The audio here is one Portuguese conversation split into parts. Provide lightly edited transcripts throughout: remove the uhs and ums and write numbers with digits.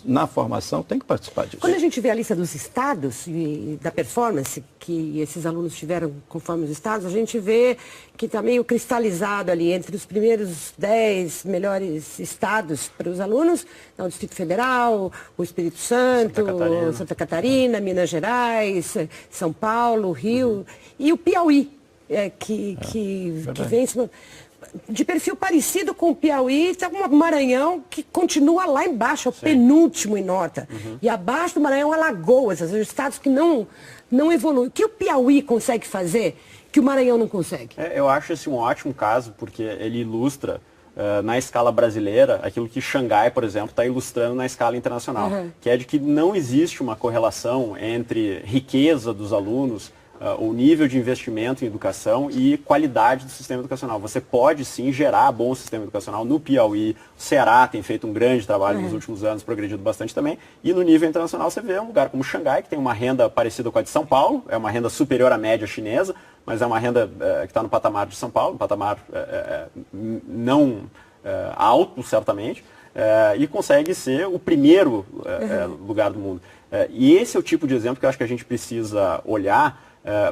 na formação tem que participar disso. Quando a gente vê a lista dos estados e da performance que esses alunos tiveram conforme os estados, a gente vê que está meio cristalizado ali entre os primeiros 10 melhores estados para os alunos, o Distrito Federal, o Espírito Santo, Santa Catarina, Minas Gerais, São Paulo, Rio e o Piauí, que vem em cima. De perfil parecido com o Piauí, está o Maranhão, que continua lá embaixo, é o penúltimo em nota. E abaixo do Maranhão, Alagoas, os estados que não evoluem. O que o Piauí consegue fazer que o Maranhão não consegue? Eu acho esse um ótimo caso, porque ele ilustra, na escala brasileira, aquilo que Xangai, por exemplo, está ilustrando na escala internacional, que é de que não existe uma correlação entre riqueza dos alunos, o nível de investimento em educação e qualidade do sistema educacional. Você pode sim gerar bom sistema educacional no Piauí. O Ceará tem feito um grande trabalho nos últimos anos, progredido bastante também. E no nível internacional você vê um lugar como Xangai, que tem uma renda parecida com a de São Paulo, é uma renda superior à média chinesa, mas é uma renda que está no patamar de São Paulo, um patamar não alto, certamente, e consegue ser o primeiro lugar do mundo. E esse é o tipo de exemplo que eu acho que a gente precisa olhar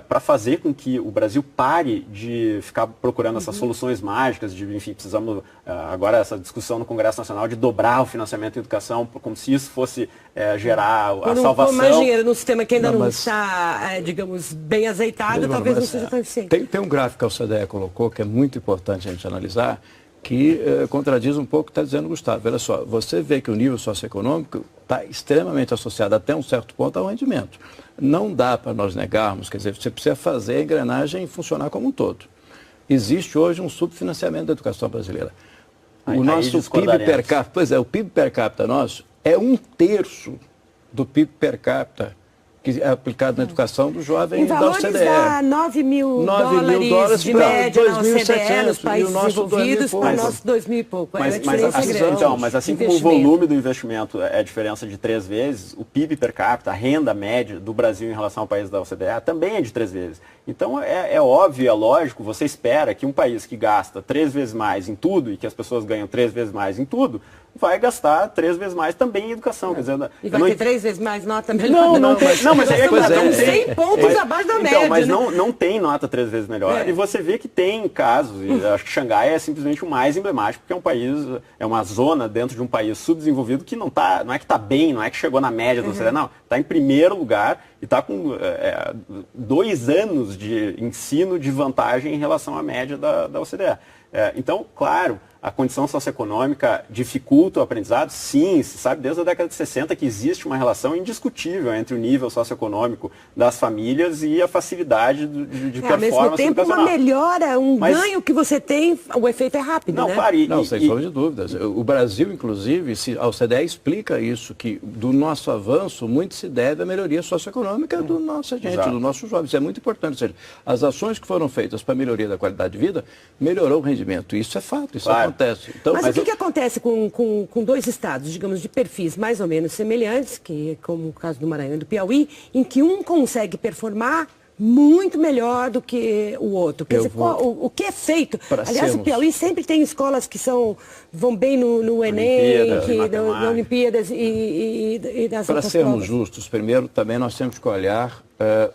para fazer com que o Brasil pare de ficar procurando essas soluções mágicas, enfim, precisamos, agora essa discussão no Congresso Nacional de dobrar o financiamento em educação, como se isso fosse gerar a salvação. Mais dinheiro no sistema que ainda não está, digamos, bem azeitado, talvez não seja tão eficiente. Tem um gráfico que a OCDE colocou, que é muito importante a gente analisar, que contradiz um pouco o que está dizendo o Gustavo. Olha só, você vê que o nível socioeconômico está extremamente associado até um certo ponto ao rendimento. Não dá para nós negarmos, quer dizer, você precisa fazer a engrenagem funcionar como um todo. Existe hoje um subfinanciamento da educação brasileira. O nosso PIB per capita, o PIB per capita nosso é 1/3 do PIB per capita que é aplicado na educação do jovem da OCDE. Em valores dá 9 mil dólares de média na OCDE, nos países desenvolvidos, para o nosso 2.000 e pouco. Mas assim como o volume do investimento é a diferença de 3 vezes, o PIB per capita, a renda média do Brasil em relação ao país da OCDE também é de 3 vezes. Então é óbvio, é lógico, você espera que um país que gasta 3 vezes mais em tudo e que as pessoas ganham 3 vezes mais em tudo, vai gastar 3 vezes mais também em educação. Quer dizer, e vai ter 3 vezes mais nota melhor? Não, mas é que 100 pontos abaixo da média. Mas não tem nota 3 vezes melhor. E você vê que tem casos, e acho que Xangai é simplesmente o mais emblemático, porque é um país, é uma zona dentro de um país subdesenvolvido que não é que está bem, não é que chegou na média da OCDE, não. Está em primeiro lugar e está com 2 anos de ensino de vantagem em relação à média da OCDE. Então, claro, a condição socioeconômica dificulta o aprendizado? Sim, se sabe desde a década de 60 que existe uma relação indiscutível entre o nível socioeconômico das famílias e a facilidade de performance educacional. Ao mesmo tempo, uma melhora, ganho que você tem, o efeito é rápido, né? Não, sem sombra de dúvidas. O Brasil, inclusive, a OCDE explica isso, que do nosso avanço, muito se deve à melhoria socioeconômica do nosso gente, do nosso jovem. Isso é muito importante. Ou seja, as ações que foram feitas para a melhoria da qualidade de vida, melhorou o rendimento. Isso é fato, isso acontece. Então, mas o que acontece com 2 estados, digamos, de perfis mais ou menos semelhantes, que como o caso do Maranhão e do Piauí, em que um consegue performar muito melhor do que o outro? Quer dizer, o que é feito? Aliás, o Piauí sempre tem escolas que vão bem no Enem, na Olimpíadas e nas outras provas. Para sermos justos, primeiro também nós temos que olhar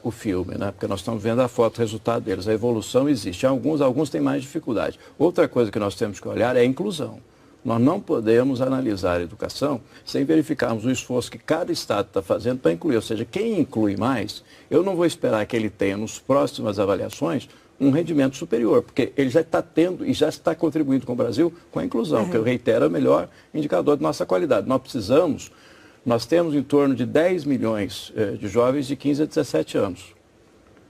o filme, né? Porque nós estamos vendo a foto, o resultado deles. A evolução existe. Alguns têm mais dificuldade. Outra coisa que nós temos que olhar é a inclusão. Nós não podemos analisar a educação sem verificarmos o esforço que cada Estado está fazendo para incluir. Ou seja, quem inclui mais, eu não vou esperar que ele tenha, nas próximas avaliações, um rendimento superior, porque ele já está tendo e já está contribuindo com o Brasil com a inclusão, que eu reitero é o melhor indicador de nossa qualidade. Nós temos em torno de 10 milhões de jovens de 15 a 17 anos.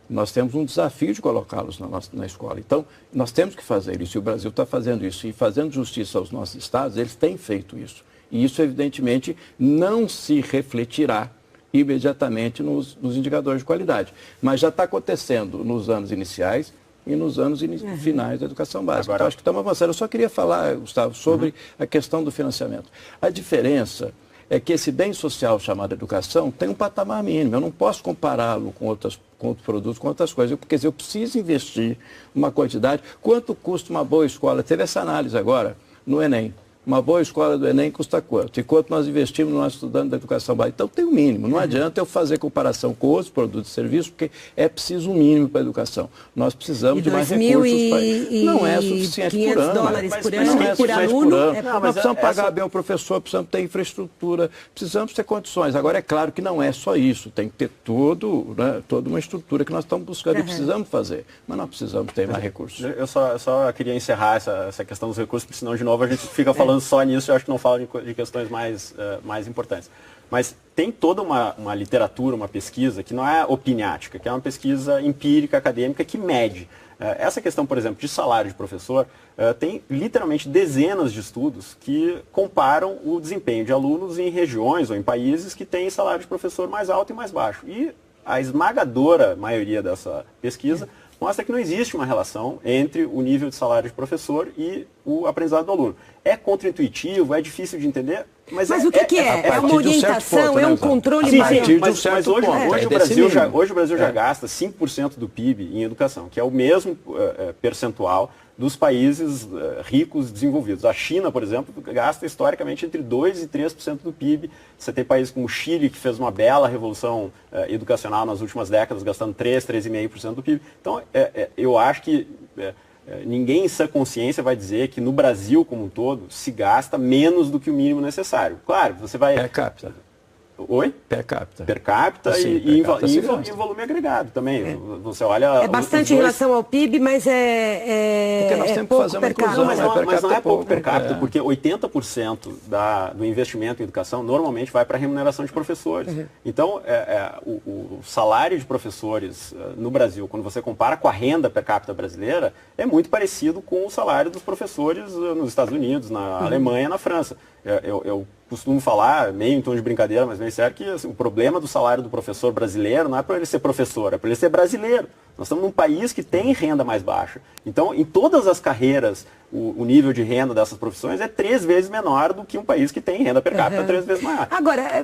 Nós temos um desafio de colocá-los na escola. Então, nós temos que fazer isso. E o Brasil está fazendo isso. E fazendo justiça aos nossos estados, eles têm feito isso. E isso, evidentemente, não se refletirá imediatamente nos indicadores de qualidade. Mas já está acontecendo nos anos iniciais e nos anos finais da educação básica. Então, acho que estamos avançando. Eu só queria falar, Gustavo, sobre a questão do financiamento. A diferença é que esse bem social chamado educação tem um patamar mínimo. Eu não posso compará-lo com outros produtos, com outras coisas. Porque eu preciso investir uma quantidade. Quanto custa uma boa escola? Teve essa análise agora no Enem. Uma boa escola do Enem custa quanto? E quanto nós investimos no nosso estudante da educação básica? Então tem um mínimo. Não adianta eu fazer comparação com outros produtos e serviços, porque é preciso um mínimo para a educação. Nós precisamos de mais recursos. Não é suficiente por ano. $500 por ano, não é por aluno. Nós precisamos pagar bem o professor, precisamos ter infraestrutura, precisamos ter condições. Agora, é claro que não é só isso. Tem que ter toda uma estrutura que nós estamos buscando e precisamos fazer. Mas nós precisamos ter mais recursos. Eu só queria encerrar essa questão dos recursos, porque senão, de novo, a gente fica falando só nisso e eu acho que não fala de questões mais importantes. Mas tem toda uma literatura, uma pesquisa, que não é opiniática, que é uma pesquisa empírica, acadêmica, que mede. Essa questão, por exemplo, de salário de professor, tem literalmente dezenas de estudos que comparam o desempenho de alunos em regiões ou em países que têm salário de professor mais alto e mais baixo. E a esmagadora maioria dessa pesquisa mostra que não existe uma relação entre o nível de salário de professor e o aprendizado do aluno. É contraintuitivo, é difícil de entender, mas o que é? É uma orientação, é um controle maior. Mas hoje o Brasil já gasta 5% do PIB em educação, que é o mesmo percentual dos países ricos desenvolvidos. A China, por exemplo, gasta historicamente entre 2% e 3% do PIB. Você tem países como o Chile, que fez uma bela revolução educacional nas últimas décadas, gastando 3,5% do PIB. Então, eu acho que ninguém em sã consciência vai dizer que no Brasil como um todo se gasta menos do que o mínimo necessário. Claro, você vai... Per capita. Oi? Per capita. Per capita e em volume agregado também. Você olha... É bastante em relação ao PIB, mas porque nós temos que fazer uma inclusão, mas não é pouco per capita, porque 80% do investimento em educação normalmente vai para a remuneração de professores. Então, o salário de professores no Brasil, quando você compara com a renda per capita brasileira, é muito parecido com o salário dos professores nos Estados Unidos, na Alemanha, na França. Eu costumo falar, meio em tom de brincadeira, mas bem sério, que assim, o problema do salário do professor brasileiro não é para ele ser professor, é para ele ser brasileiro. Nós estamos num país que tem renda mais baixa. Então, em todas as carreiras, o nível de renda dessas profissões é 3 vezes menor do que um país que tem renda per capita 3 vezes maior. Agora,